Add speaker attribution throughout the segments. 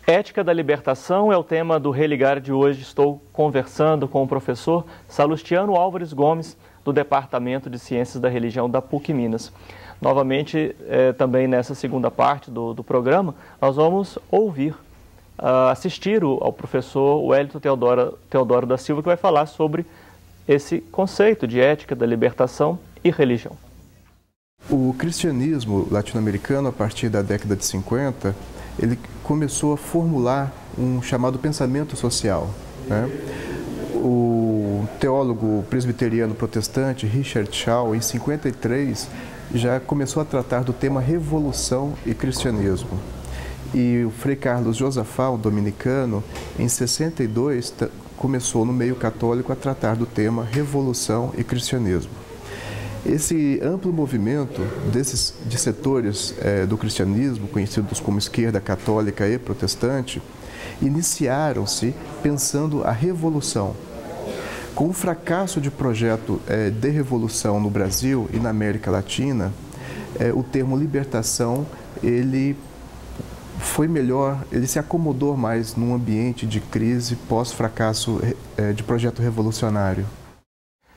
Speaker 1: Ética da libertação é o tema do Religar de hoje. Estou conversando com o professor Salustiano Álvares Gomes, do Departamento de Ciências da Religião da PUC Minas. Novamente, também nessa segunda parte do programa, nós vamos assistir ao professor Wellington Teodoro da Silva, que vai falar sobre esse conceito de ética da libertação e religião.
Speaker 2: O cristianismo latino-americano, a partir da década de 50, ele começou a formular um chamado pensamento social, né? O teólogo presbiteriano protestante Richard Shaw, em 53, já começou a tratar do tema revolução e cristianismo. E o Frei Carlos Josafá, o dominicano, em 62, começou no meio católico a tratar do tema revolução e cristianismo. Esse amplo movimento de setores do cristianismo, conhecidos como esquerda católica e protestante, iniciaram-se pensando a revolução. Com o fracasso de projeto de revolução no Brasil e na América Latina, o termo libertação, ele se acomodou mais num ambiente de crise pós-fracasso de projeto revolucionário.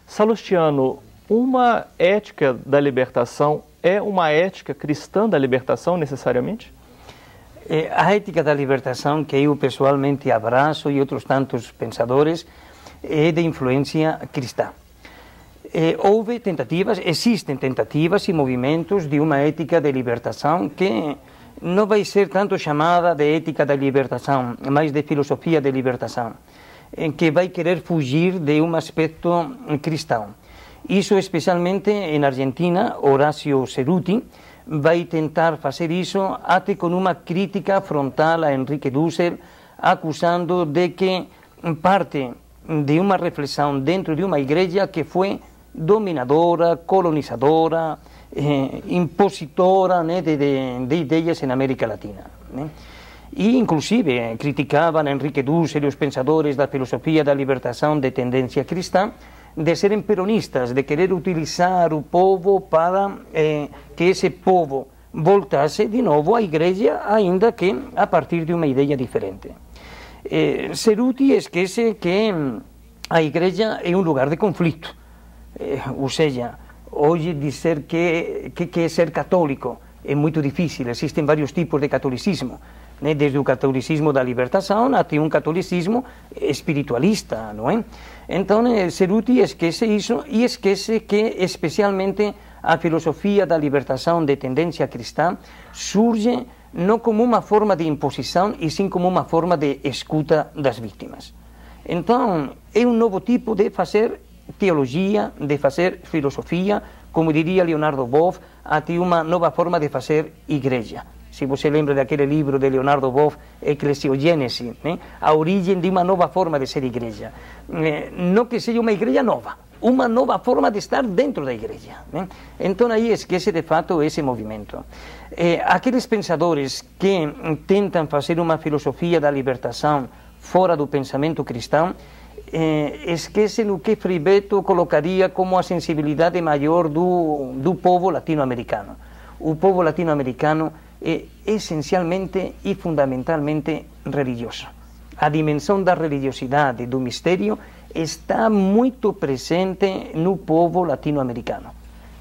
Speaker 1: Salustiano, uma ética da libertação é uma ética cristã da libertação, necessariamente?
Speaker 3: A ética da libertação, que eu pessoalmente abraço e outros tantos pensadores, é de influência cristã. Existem tentativas e movimentos de uma ética de libertação que não vai ser tanto chamada de ética da libertação, mas de filosofia de libertação, que vai querer fugir de um aspecto cristão. Isso especialmente na Argentina, Horacio Ceruti vai tentar fazer isso até com uma crítica frontal a Henrique Dussel, acusando de que parte de uma reflexão dentro de uma igreja que foi dominadora, colonizadora, impositora, né, de ideias na América Latina, né? E, inclusive, criticavam Henrique Dussel e os pensadores da filosofia da libertação de tendência cristã, de serem peronistas, de querer utilizar o povo para que esse povo voltasse de novo à igreja, ainda que a partir de uma ideia diferente. Ceruti esquece que a igreja é um lugar de conflito, ou seja, hoje dizer que é ser católico é muito difícil, existem vários tipos de catolicismo, né? Desde o catolicismo da libertação até um catolicismo espiritualista, não é? Então, Ceruti esquece isso e esquece que, especialmente, a filosofia da libertação de tendência cristã surge não como uma forma de imposição, e sim como uma forma de escuta das vítimas. Então, é um novo tipo de fazer teologia, de fazer filosofia, como diria Leonardo Boff, até uma nova forma de fazer igreja. Se você lembra daquele livro de Leonardo Boff, Eclesiogênese, né? A origem de uma nova forma de ser igreja. Não que seja uma igreja nova, uma nova forma de estar dentro da igreja, né? Então aí esquece de fato esse movimento. Aqueles pensadores que tentam fazer uma filosofia da libertação fora do pensamento cristão, esquecem o que Frei Beto colocaria como a sensibilidade maior do povo latino-americano. O povo latino-americano é essencialmente e fundamentalmente religioso. A dimensão da religiosidade, do mistério, está muito presente no povo latino-americano.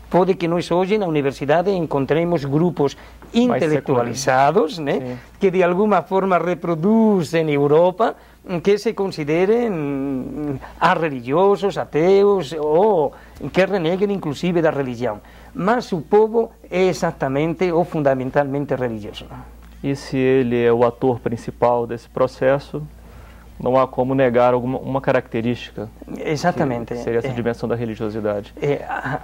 Speaker 3: Pode que nós hoje na universidade encontremos grupos intelectualizados, né, que de alguma forma reproduzem Europa, que se considerem religiosos, ateus, ou que reneguem inclusive da religião. Mas o povo é exatamente ou fundamentalmente religioso.
Speaker 1: E se ele é o ator principal desse processo, não há como negar uma característica.
Speaker 3: Exatamente.
Speaker 1: Que seria essa dimensão da religiosidade.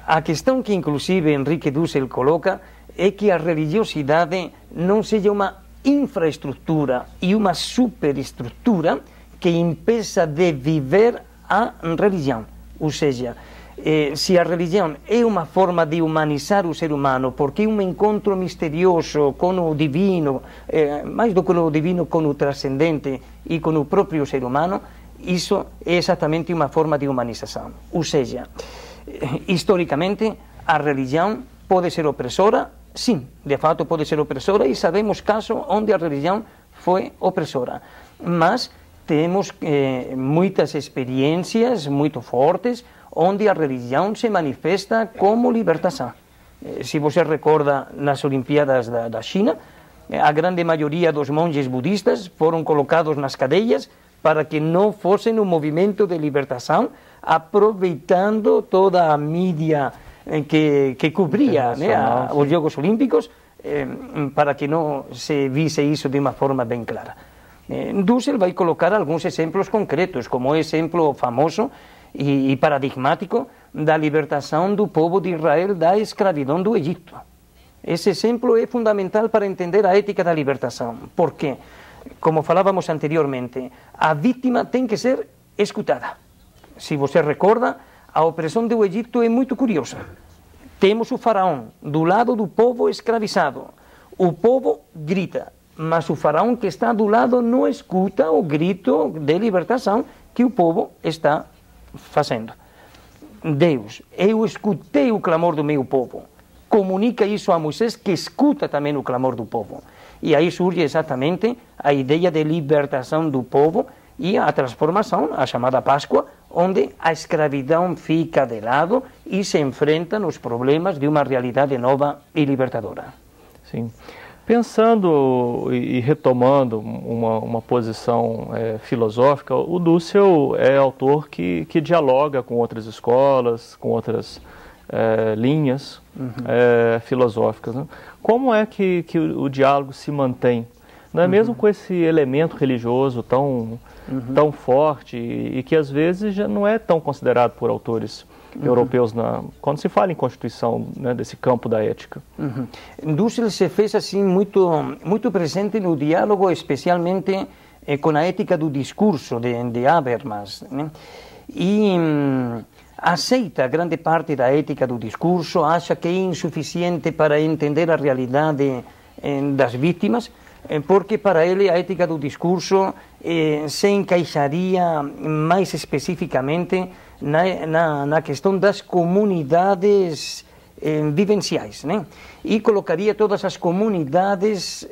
Speaker 3: A questão que inclusive Henrique Dussel coloca é que a religiosidade não seja uma infraestrutura e uma superestrutura que impeça de viver a religião. Ou seja, se a religião é uma forma de humanizar o ser humano, porque é um encontro misterioso com o divino, mais do que o divino, com o transcendente e com o próprio ser humano, isso é exatamente uma forma de humanização. Ou seja, historicamente, a religião pode ser opressora? Sim, de fato pode ser opressora, e sabemos casos onde a religião foi opressora. Mas temos muitas experiências muito fortes onde a religião se manifesta como libertação. Se você recorda, nas Olimpíadas da China, a grande maioria dos monges budistas foram colocados nas cadeias para que não fossem um movimento de libertação, aproveitando toda a mídia que cobria os Jogos Olímpicos, para que não se visse isso de uma forma bem clara. Dussel vai colocar alguns exemplos concretos, como o exemplo famoso e paradigmático da libertação do povo de Israel da escravidão do Egito. Esse exemplo é fundamental para entender a ética da libertação, porque, como falávamos anteriormente, a vítima tem que ser escutada. Se você recorda, a opressão do Egito é muito curiosa. Temos o faraó do lado do povo escravizado. O povo grita, mas o faraó que está do lado não escuta o grito de libertação que o povo está fazendo. Deus, eu escutei o clamor do meu povo. Comunica isso a Moisés, que escuta também o clamor do povo. E aí surge exatamente a ideia de libertação do povo e a transformação, a chamada Páscoa, onde a escravidão fica de lado e se enfrentam os problemas de uma realidade nova e libertadora.
Speaker 1: Sim. Pensando e retomando uma posição filosófica, o Dussel é autor que dialoga com outras escolas, com outras linhas filosóficas. Né? Como é que o diálogo se mantém? Não é mesmo com esse elemento religioso tão forte e que às vezes já não é tão considerado por autores europeus quando se fala em Constituição, né, desse campo da ética.
Speaker 3: Dussel se fez assim muito presente no diálogo, especialmente com a ética do discurso de Habermas, né? E aceita grande parte da ética do discurso, acha que é insuficiente para entender a realidade das vítimas, porque para ele a ética do discurso se encaixaria mais especificamente na questão das comunidades vivenciais, né? E colocaria todas as comunidades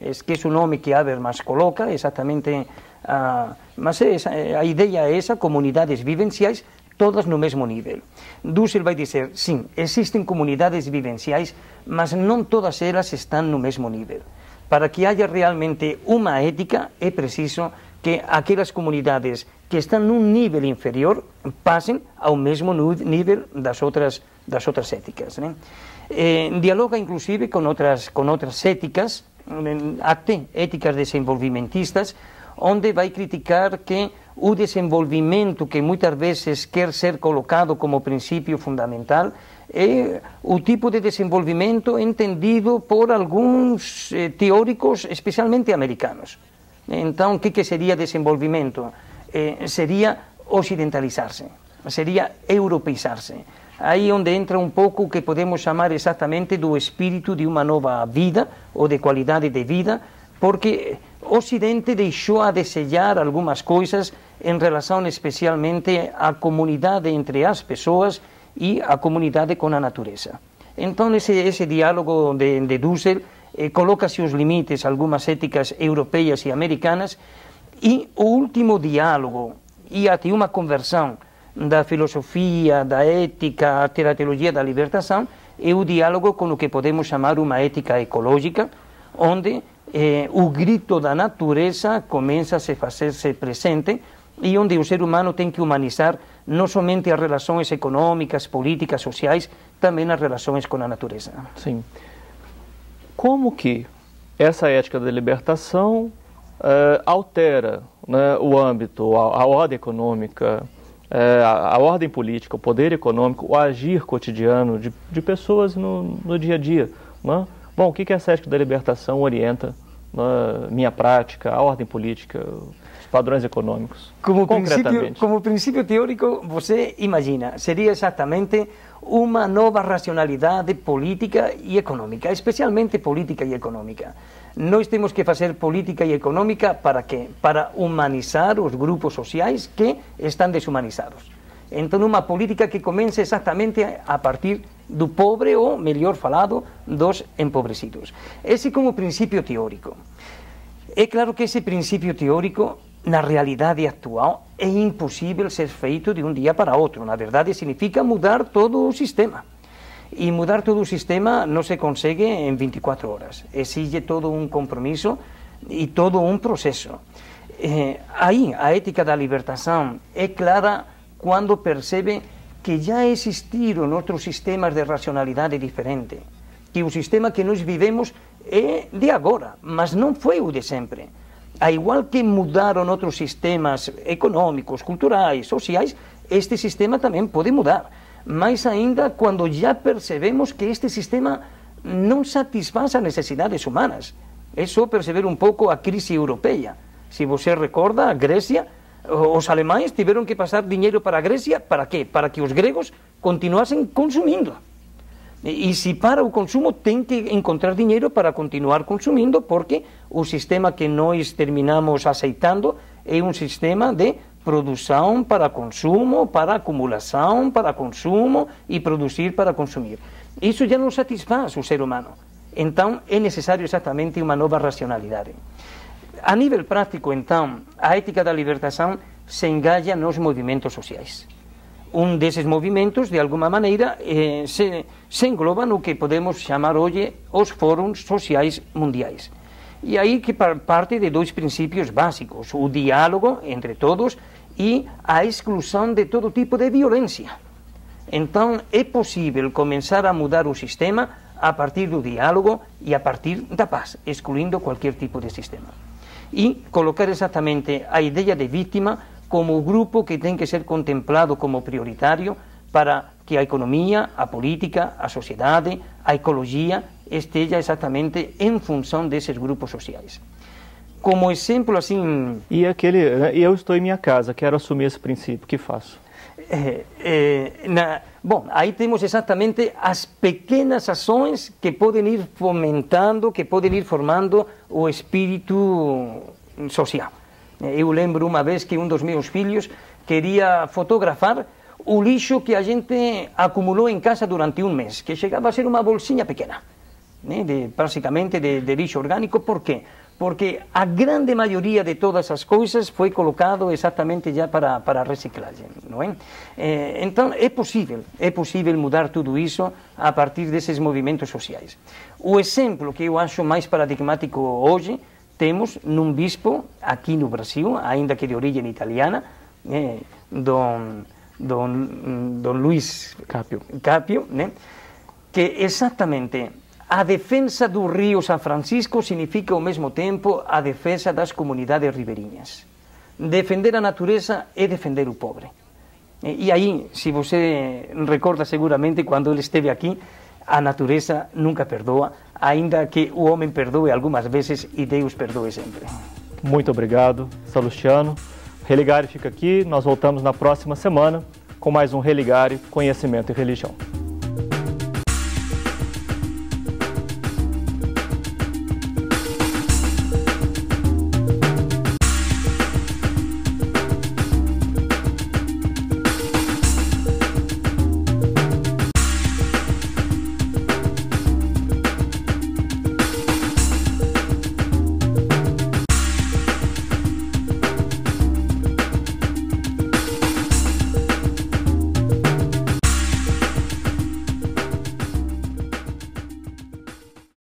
Speaker 3: esqueço o nome que Habermas coloca, exatamente, mas a ideia é essa, comunidades vivenciais, todas no mesmo nível. Dussel vai dizer, sim, existem comunidades vivenciais, mas não todas elas estão no mesmo nível. Para que haja realmente uma ética, é preciso que aquelas comunidades que estão num nível inferior passem ao mesmo nível das outras éticas, né? Dialoga inclusive com outras éticas, até éticas desenvolvimentistas, onde vai criticar que o desenvolvimento, que muitas vezes quer ser colocado como princípio fundamental, é o tipo de desenvolvimento entendido por alguns teóricos, especialmente americanos. Então, o que seria desenvolvimento? Seria ocidentalizar-se, seria europeizar-se. Aí onde entra um pouco o que podemos chamar exatamente do espírito de uma nova vida, ou de qualidade de vida, porque o Ocidente deixou a desejar algumas coisas em relação especialmente à comunidade entre as pessoas e a comunidade com a natureza. Então esse diálogo de Dussel coloca seus limites, algumas éticas europeias e americanas, e o último diálogo e até uma conversão da filosofia, da ética, até da teologia da libertação, é o diálogo com o que podemos chamar uma ética ecológica, onde o grito da natureza começa a se fazer-se presente e onde o ser humano tem que humanizar não somente as relações econômicas, políticas, sociais, também as relações com a natureza.
Speaker 1: Sim. Como que essa ética da libertação altera, né, o âmbito, a ordem econômica, a ordem política, o poder econômico, o agir cotidiano de pessoas no dia a dia, né? Bom, o que essa ética da libertação orienta na minha prática, a ordem política, os padrões econômicos, concretamente?
Speaker 3: Como princípio teórico, você imagina, seria exatamente uma nova racionalidade política e econômica, especialmente política e econômica. Nós temos que fazer política e econômica para quê? Para humanizar os grupos sociais que estão desumanizados. Então, uma política que começa exatamente a partir do pobre, ou, melhor falado, dos empobrecidos. Esse como princípio teórico. É claro que esse princípio teórico, na realidade atual, é impossível ser feito de um dia para outro. Na verdade, significa mudar todo o sistema. E mudar todo o sistema não se consegue em 24 horas. Exige todo um compromisso e todo um processo. Aí, a ética da libertação é clara quando percebe que já existiram outros sistemas de racionalidade diferente, que o sistema que nós vivemos é de agora, mas não foi o de sempre. A igual que mudaram outros sistemas econômicos, culturais, sociais, este sistema também pode mudar. Mais ainda quando já percebemos que este sistema não satisfaz as necessidades humanas. É só perceber um pouco a crise europeia. Se você recorda, a Grécia, os alemães tiveram que passar dinheiro para a Grécia, para quê? Para que os gregos continuassem consumindo. E se para o consumo, tem que encontrar dinheiro para continuar consumindo, porque o sistema que nós terminamos aceitando é um sistema de produção para consumo, para acumulação, para consumo e produzir para consumir. Isso já não satisfaz o ser humano. Então, é necessário exatamente uma nova racionalidade. A nível prático, então, a ética da libertação se engaja nos movimentos sociais. Um desses movimentos, de alguma maneira, se engloba no que podemos chamar hoje os fóruns sociais mundiais. E aí que parte de dois princípios básicos: o diálogo entre todos e a exclusão de todo tipo de violência. Então, é possível começar a mudar o sistema a partir do diálogo e a partir da paz, excluindo qualquer tipo de sistema. E colocar exatamente a ideia de vítima como o grupo que tem que ser contemplado como prioritário para que a economia, a política, a sociedade, a ecologia esteja exatamente em função desses grupos sociais. Como exemplo, assim...
Speaker 1: E eu estou em minha casa, quero assumir esse princípio, o que faço?
Speaker 3: Bom, aí temos exatamente as pequenas ações que podem ir fomentando, que podem ir formando o espírito social. Eu lembro uma vez que um dos meus filhos queria fotografar o lixo que a gente acumulou em casa durante um mês, que chegava a ser uma bolsinha pequena, basicamente de lixo orgânico. Por quê? Porque a grande maioria de todas as coisas foi colocado exatamente já para a reciclagem, não é? Então, é possível mudar tudo isso a partir desses movimentos sociais. O exemplo que eu acho mais paradigmático hoje temos num bispo aqui no Brasil, ainda que de origem italiana, Dom Luiz Capio, né? Que exatamente a defensa do Rio São Francisco significa ao mesmo tempo a defesa das comunidades ribeirinhas. Defender a natureza é defender o pobre. E aí, se você recorda seguramente, quando ele esteve aqui, a natureza nunca perdoa, ainda que o homem perdoe algumas vezes e Deus perdoe sempre.
Speaker 1: Muito obrigado, Salustiano. O Religare fica aqui, nós voltamos na próxima semana com mais um Religare, Conhecimento e Religião.